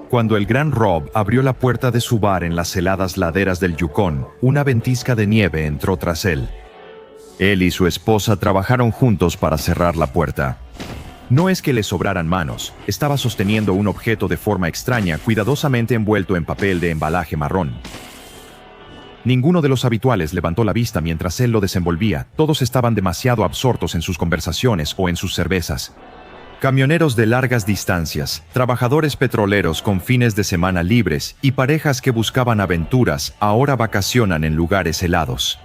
Cuando el gran Rob abrió la puerta de su bar en las heladas laderas del Yukon, una ventisca de nieve entró tras él. Él y su esposa trabajaron juntos para cerrar la puerta. No es que le sobraran manos, estaba sosteniendo un objeto de forma extraña, cuidadosamente envuelto en papel de embalaje marrón. Ninguno de los habituales levantó la vista mientras él lo desenvolvía, todos estaban demasiado absortos en sus conversaciones o en sus cervezas. Camioneros de largas distancias, trabajadores petroleros con fines de semana libres y parejas que buscaban aventuras ahora vacacionan en lugares helados.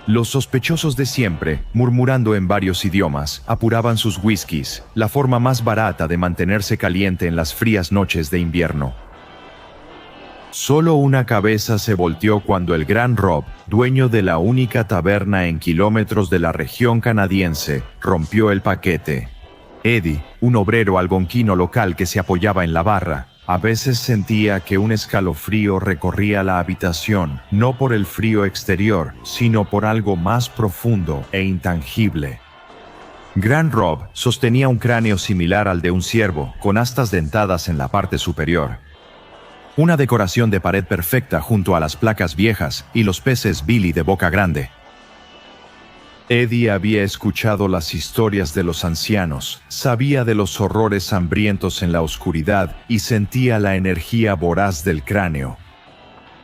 Los sospechosos de siempre, murmurando en varios idiomas, apuraban sus whiskies, la forma más barata de mantenerse caliente en las frías noches de invierno. Solo una cabeza se volteó cuando el gran Rob, dueño de la única taberna en kilómetros de la región canadiense, rompió el paquete. Eddie, un obrero algonquino local que se apoyaba en la barra, a veces sentía que un escalofrío recorría la habitación, no por el frío exterior, sino por algo más profundo e intangible. Gran Rob sostenía un cráneo similar al de un ciervo, con astas dentadas en la parte superior. Una decoración de pared perfecta junto a las placas viejas y los peces Billy de boca grande. Eddie había escuchado las historias de los ancianos, sabía de los horrores hambrientos en la oscuridad y sentía la energía voraz del cráneo.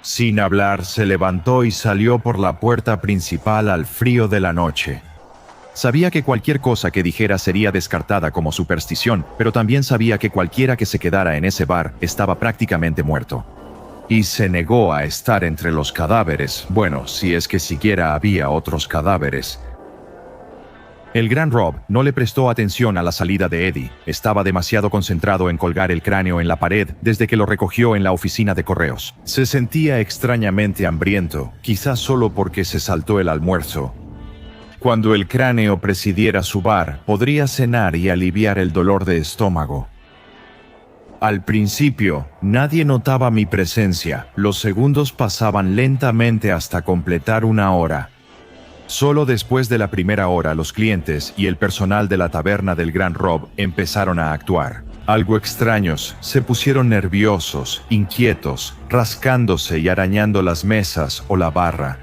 Sin hablar, se levantó y salió por la puerta principal al frío de la noche. Sabía que cualquier cosa que dijera sería descartada como superstición, pero también sabía que cualquiera que se quedara en ese bar estaba prácticamente muerto. Y se negó a estar entre los cadáveres, bueno, si es que siquiera había otros cadáveres. El gran Rob no le prestó atención a la salida de Eddie. Estaba demasiado concentrado en colgar el cráneo en la pared desde que lo recogió en la oficina de correos. Se sentía extrañamente hambriento, quizás solo porque se saltó el almuerzo. Cuando el cráneo presidiera su bar, podría cenar y aliviar el dolor de estómago. Al principio, nadie notaba mi presencia. Los segundos pasaban lentamente hasta completar una hora. Solo después de la primera hora, los clientes y el personal de la taberna del gran Rob empezaron a actuar. Algo extraños, se pusieron nerviosos, inquietos, rascándose y arañando las mesas o la barra.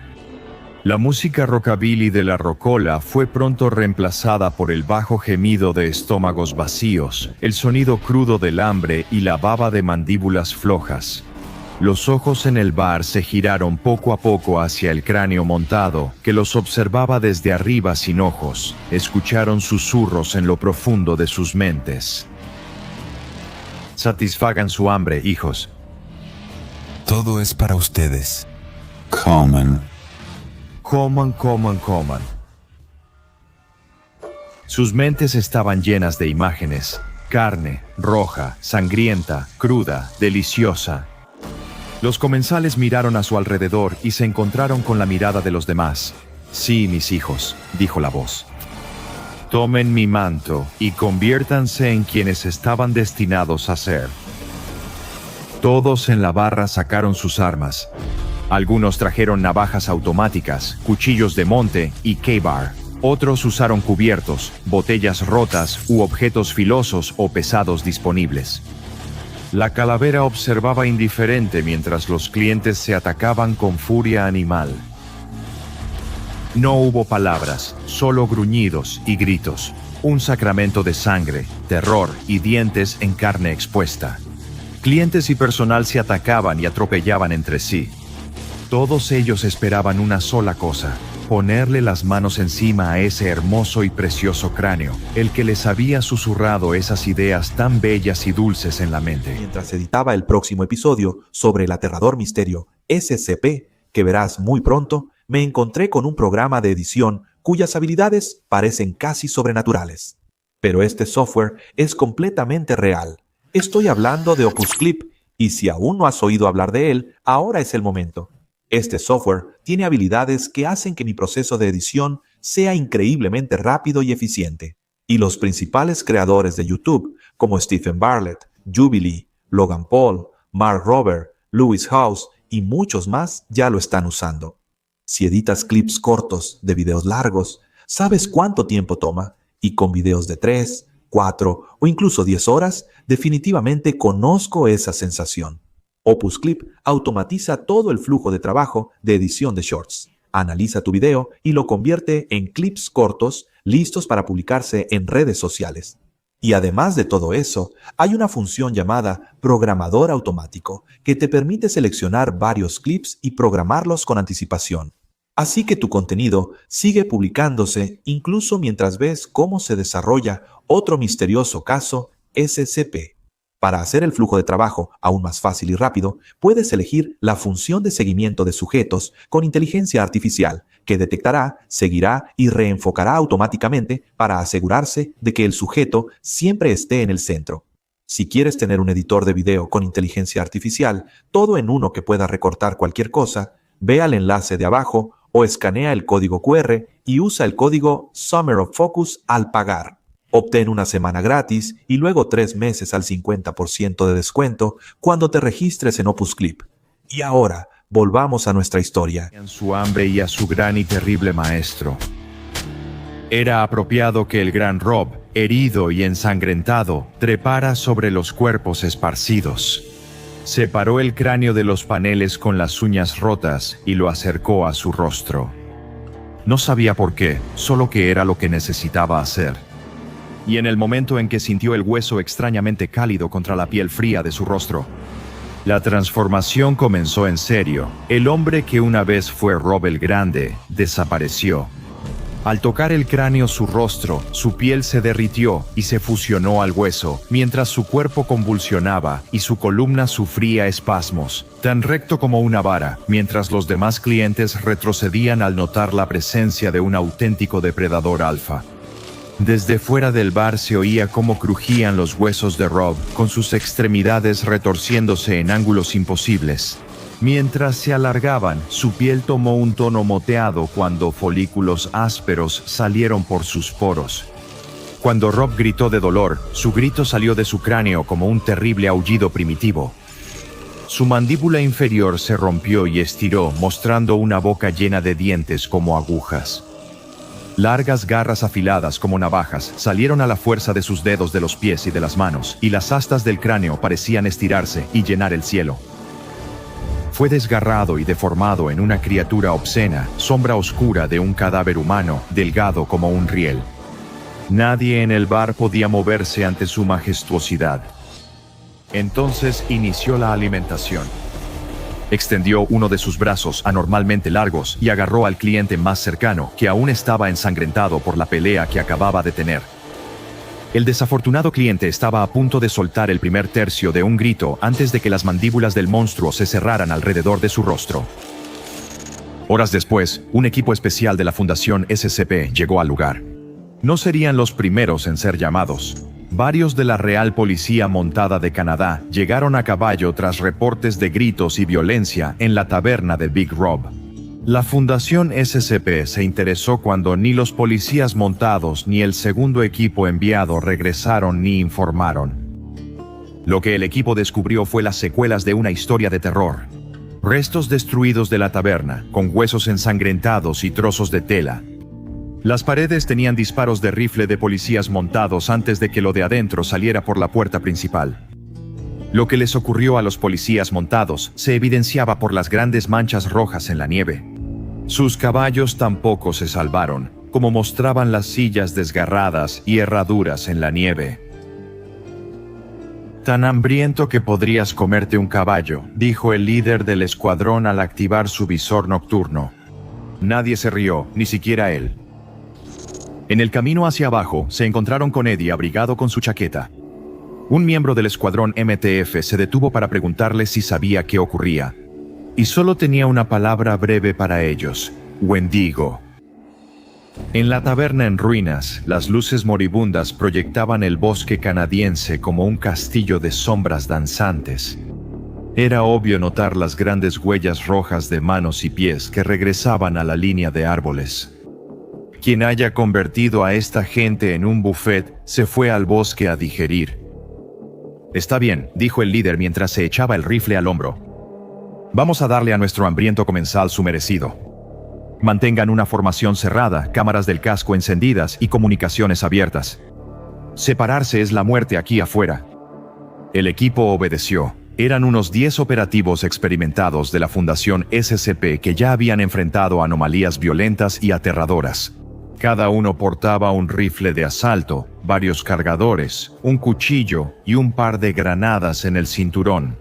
La música rockabilly de la rocola fue pronto reemplazada por el bajo gemido de estómagos vacíos, el sonido crudo del hambre y la baba de mandíbulas flojas. Los ojos en el bar se giraron poco a poco hacia el cráneo montado, que los observaba desde arriba sin ojos. Escucharon susurros en lo profundo de sus mentes. Satisfagan su hambre, hijos. Todo es para ustedes. Coman. Coman, coman, coman. Sus mentes estaban llenas de imágenes. Carne, roja, sangrienta, cruda, deliciosa. Los comensales miraron a su alrededor y se encontraron con la mirada de los demás. Sí, mis hijos, dijo la voz. Tomen mi manto y conviértanse en quienes estaban destinados a ser. Todos en la barra sacaron sus armas. Algunos trajeron navajas automáticas, cuchillos de monte y K-bar. Otros usaron cubiertos, botellas rotas u objetos filosos o pesados disponibles. La calavera observaba indiferente mientras los clientes se atacaban con furia animal. No hubo palabras, solo gruñidos y gritos. Un sacramento de sangre, terror y dientes en carne expuesta. Clientes y personal se atacaban y atropellaban entre sí. Todos ellos esperaban una sola cosa: ponerle las manos encima a ese hermoso y precioso cráneo, el que les había susurrado esas ideas tan bellas y dulces en la mente. Mientras editaba el próximo episodio sobre el aterrador misterio SCP, que verás muy pronto, me encontré con un programa de edición cuyas habilidades parecen casi sobrenaturales. Pero este software es completamente real. Estoy hablando de Opus Clip, y si aún no has oído hablar de él, ahora es el momento. Este software tiene habilidades que hacen que mi proceso de edición sea increíblemente rápido y eficiente. Y los principales creadores de YouTube, como Stephen Bartlett, Jubilee, Logan Paul, Mark Rober, Lewis Howes y muchos más, ya lo están usando. Si editas clips cortos de videos largos, sabes cuánto tiempo toma, y con videos de 3, 4 o incluso 10 horas, definitivamente conozco esa sensación. Opus Clip automatiza todo el flujo de trabajo de edición de shorts. Analiza tu video y lo convierte en clips cortos listos para publicarse en redes sociales. Y además de todo eso, hay una función llamada programador automático que te permite seleccionar varios clips y programarlos con anticipación. Así que tu contenido sigue publicándose incluso mientras ves cómo se desarrolla otro misterioso caso SCP. Para hacer el flujo de trabajo aún más fácil y rápido, puedes elegir la función de seguimiento de sujetos con inteligencia artificial, que detectará, seguirá y reenfocará automáticamente para asegurarse de que el sujeto siempre esté en el centro. Si quieres tener un editor de video con inteligencia artificial, todo en uno que pueda recortar cualquier cosa, ve al enlace de abajo o escanea el código QR y usa el código Summer of Focus al pagar. Obtén una semana gratis y luego 3 meses al 50% de descuento cuando te registres en Opus Clip. Y ahora, volvamos a nuestra historia. A su hambre y a su gran y terrible maestro. Era apropiado que el gran Rob, herido y ensangrentado, trepara sobre los cuerpos esparcidos. Separó el cráneo de los paneles con las uñas rotas y lo acercó a su rostro. No sabía por qué, solo que era lo que necesitaba hacer. Y en el momento en que sintió el hueso extrañamente cálido contra la piel fría de su rostro, la transformación comenzó en serio. El hombre que una vez fue Rob el Grande desapareció. Al tocar el cráneo su rostro, su piel se derritió y se fusionó al hueso, mientras su cuerpo convulsionaba y su columna sufría espasmos, tan recto como una vara, mientras los demás clientes retrocedían al notar la presencia de un auténtico depredador alfa. Desde fuera del bar se oía cómo crujían los huesos de Rob, con sus extremidades retorciéndose en ángulos imposibles. Mientras se alargaban, su piel tomó un tono moteado cuando folículos ásperos salieron por sus poros. Cuando Rob gritó de dolor, su grito salió de su cráneo como un terrible aullido primitivo. Su mandíbula inferior se rompió y estiró, mostrando una boca llena de dientes como agujas. Largas garras afiladas como navajas salieron a la fuerza de sus dedos de los pies y de las manos, y las astas del cráneo parecían estirarse y llenar el cielo. Fue desgarrado y deformado en una criatura obscena, sombra oscura de un cadáver humano, delgado como un riel. Nadie en el bar podía moverse ante su majestuosidad. Entonces inició la alimentación. Extendió uno de sus brazos anormalmente largos y agarró al cliente más cercano, que aún estaba ensangrentado por la pelea que acababa de tener. El desafortunado cliente estaba a punto de soltar el primer tercio de un grito antes de que las mandíbulas del monstruo se cerraran alrededor de su rostro. Horas después, un equipo especial de la Fundación SCP llegó al lugar. No serían los primeros en ser llamados. Varios de la Real Policía Montada de Canadá llegaron a caballo tras reportes de gritos y violencia en la taberna de Big Rob. La Fundación SCP se interesó cuando ni los policías montados ni el segundo equipo enviado regresaron ni informaron. Lo que el equipo descubrió fue las secuelas de una historia de terror. Restos destruidos de la taberna, con huesos ensangrentados y trozos de tela. Las paredes tenían disparos de rifle de policías montados antes de que lo de adentro saliera por la puerta principal. Lo que les ocurrió a los policías montados se evidenciaba por las grandes manchas rojas en la nieve. Sus caballos tampoco se salvaron, como mostraban las sillas desgarradas y herraduras en la nieve. Tan hambriento que podrías comerte un caballo, dijo el líder del escuadrón al activar su visor nocturno. Nadie se rió, ni siquiera él. En el camino hacia abajo, se encontraron con Eddie abrigado con su chaqueta. Un miembro del escuadrón MTF se detuvo para preguntarle si sabía qué ocurría. Y solo tenía una palabra breve para ellos: Wendigo. En la taberna en ruinas, las luces moribundas proyectaban el bosque canadiense como un castillo de sombras danzantes. Era obvio notar las grandes huellas rojas de manos y pies que regresaban a la línea de árboles. Quien haya convertido a esta gente en un buffet se fue al bosque a digerir. Está bien, dijo el líder mientras se echaba el rifle al hombro. Vamos a darle a nuestro hambriento comensal su merecido. Mantengan una formación cerrada, cámaras del casco encendidas y comunicaciones abiertas. Separarse es la muerte aquí afuera. El equipo obedeció. Eran unos 10 operativos experimentados de la Fundación SCP que ya habían enfrentado anomalías violentas y aterradoras. Cada uno portaba un rifle de asalto, varios cargadores, un cuchillo y un par de granadas en el cinturón.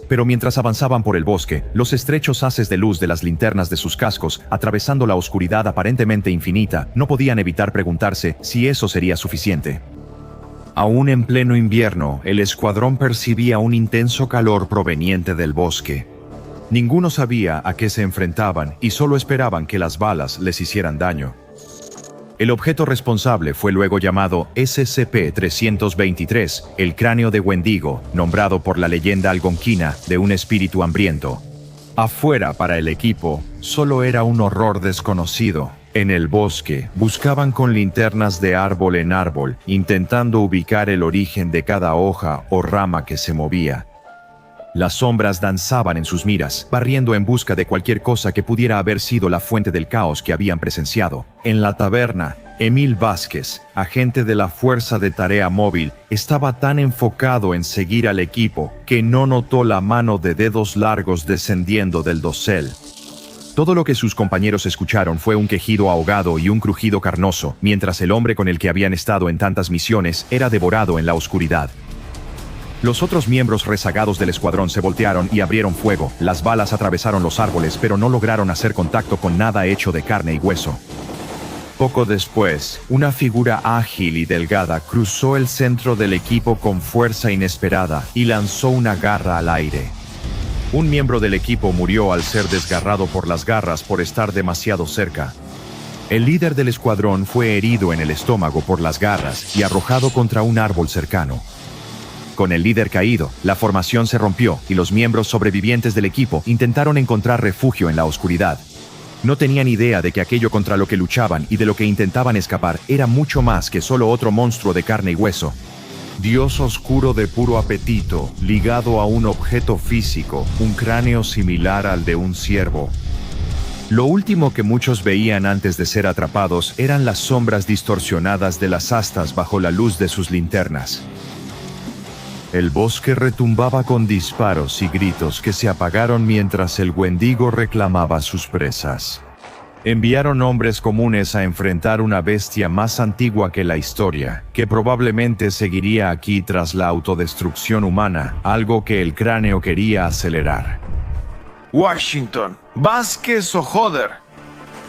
Pero mientras avanzaban por el bosque, los estrechos haces de luz de las linternas de sus cascos, atravesando la oscuridad aparentemente infinita, no podían evitar preguntarse si eso sería suficiente. Aún en pleno invierno, el escuadrón percibía un intenso calor proveniente del bosque. Ninguno sabía a qué se enfrentaban y solo esperaban que las balas les hicieran daño. El objeto responsable fue luego llamado SCP-323, el cráneo de Wendigo, nombrado por la leyenda algonquina de un espíritu hambriento. Afuera, para el equipo, solo era un horror desconocido. En el bosque, buscaban con linternas de árbol en árbol, intentando ubicar el origen de cada hoja o rama que se movía. Las sombras danzaban en sus miras, barriendo en busca de cualquier cosa que pudiera haber sido la fuente del caos que habían presenciado. En la taberna, Emil Vázquez, agente de la Fuerza de Tarea Móvil, estaba tan enfocado en seguir al equipo que no notó la mano de dedos largos descendiendo del dosel. Todo lo que sus compañeros escucharon fue un quejido ahogado y un crujido carnoso, mientras el hombre con el que habían estado en tantas misiones era devorado en la oscuridad. Los otros miembros rezagados del escuadrón se voltearon y abrieron fuego. Las balas atravesaron los árboles, pero no lograron hacer contacto con nada hecho de carne y hueso. Poco después, una figura ágil y delgada cruzó el centro del equipo con fuerza inesperada y lanzó una garra al aire. Un miembro del equipo murió al ser desgarrado por las garras por estar demasiado cerca. El líder del escuadrón fue herido en el estómago por las garras y arrojado contra un árbol cercano. Con el líder caído, la formación se rompió y los miembros sobrevivientes del equipo intentaron encontrar refugio en la oscuridad. No tenían idea de que aquello contra lo que luchaban y de lo que intentaban escapar era mucho más que solo otro monstruo de carne y hueso. Dios oscuro de puro apetito, ligado a un objeto físico, un cráneo similar al de un ciervo. Lo último que muchos veían antes de ser atrapados eran las sombras distorsionadas de las astas bajo la luz de sus linternas. El bosque retumbaba con disparos y gritos que se apagaron mientras el Wendigo reclamaba sus presas. Enviaron hombres comunes a enfrentar una bestia más antigua que la historia, que probablemente seguiría aquí tras la autodestrucción humana, algo que el cráneo quería acelerar. Washington, Vázquez o Joder.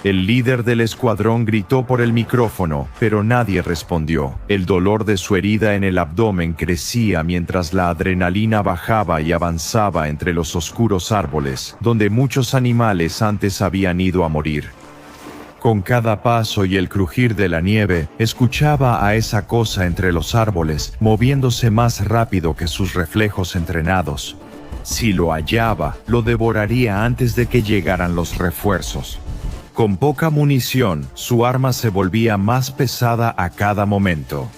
El líder del escuadrón gritó por el micrófono, pero nadie respondió. El dolor de su herida en el abdomen crecía mientras la adrenalina bajaba y avanzaba entre los oscuros árboles, donde muchos animales antes habían ido a morir. Con cada paso y el crujir de la nieve, escuchaba a esa cosa entre los árboles, moviéndose más rápido que sus reflejos entrenados. Si lo hallaba, lo devoraría antes de que llegaran los refuerzos. Con poca munición, su arma se volvía más pesada a cada momento.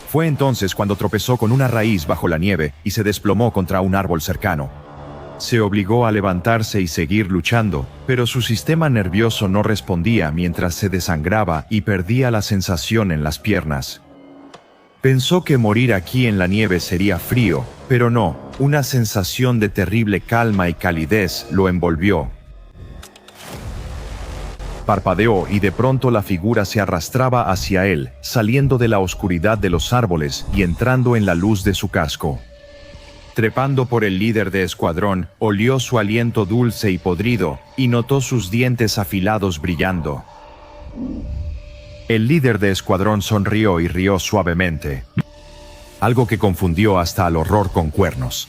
Fue entonces cuando tropezó con una raíz bajo la nieve y se desplomó contra un árbol cercano. Se obligó a levantarse y seguir luchando, pero su sistema nervioso no respondía mientras se desangraba y perdía la sensación en las piernas. Pensó que morir aquí en la nieve sería frío, pero no, una sensación de terrible calma y calidez lo envolvió. Parpadeó y de pronto la figura se arrastraba hacia él, saliendo de la oscuridad de los árboles y entrando en la luz de su casco. Trepando por el líder de escuadrón, olió su aliento dulce y podrido y notó sus dientes afilados brillando. El líder de escuadrón sonrió y rió suavemente, algo que confundió hasta al horror con cuernos.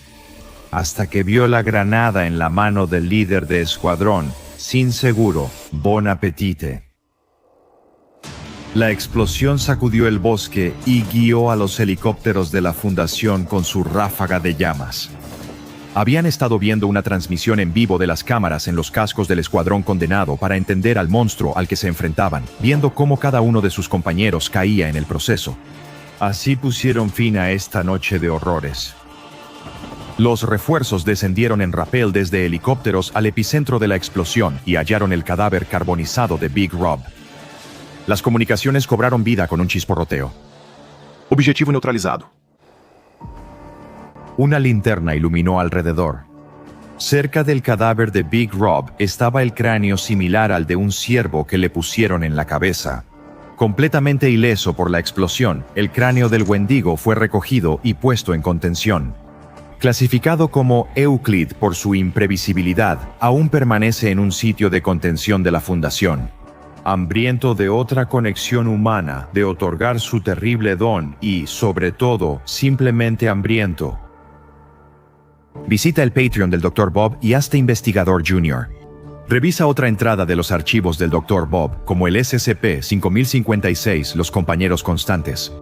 Hasta que vio la granada en la mano del líder de escuadrón, sin seguro, bon appetite. La explosión sacudió el bosque y guió a los helicópteros de la Fundación con su ráfaga de llamas. Habían estado viendo una transmisión en vivo de las cámaras en los cascos del escuadrón condenado para entender al monstruo al que se enfrentaban, viendo cómo cada uno de sus compañeros caía en el proceso. Así pusieron fin a esta noche de horrores. Los refuerzos descendieron en rapel desde helicópteros al epicentro de la explosión y hallaron el cadáver carbonizado de Big Rob. Las comunicaciones cobraron vida con un chisporroteo. Objetivo neutralizado. Una linterna iluminó alrededor. Cerca del cadáver de Big Rob estaba el cráneo similar al de un ciervo que le pusieron en la cabeza. Completamente ileso por la explosión, el cráneo del Wendigo fue recogido y puesto en contención. Clasificado como Euclid por su imprevisibilidad, aún permanece en un sitio de contención de la Fundación. Hambriento de otra conexión humana, de otorgar su terrible don y, sobre todo, simplemente hambriento. Visita el Patreon del Dr. Bob y hazte investigador junior. Revisa otra entrada de los archivos del Dr. Bob, como el SCP-5056, los compañeros constantes.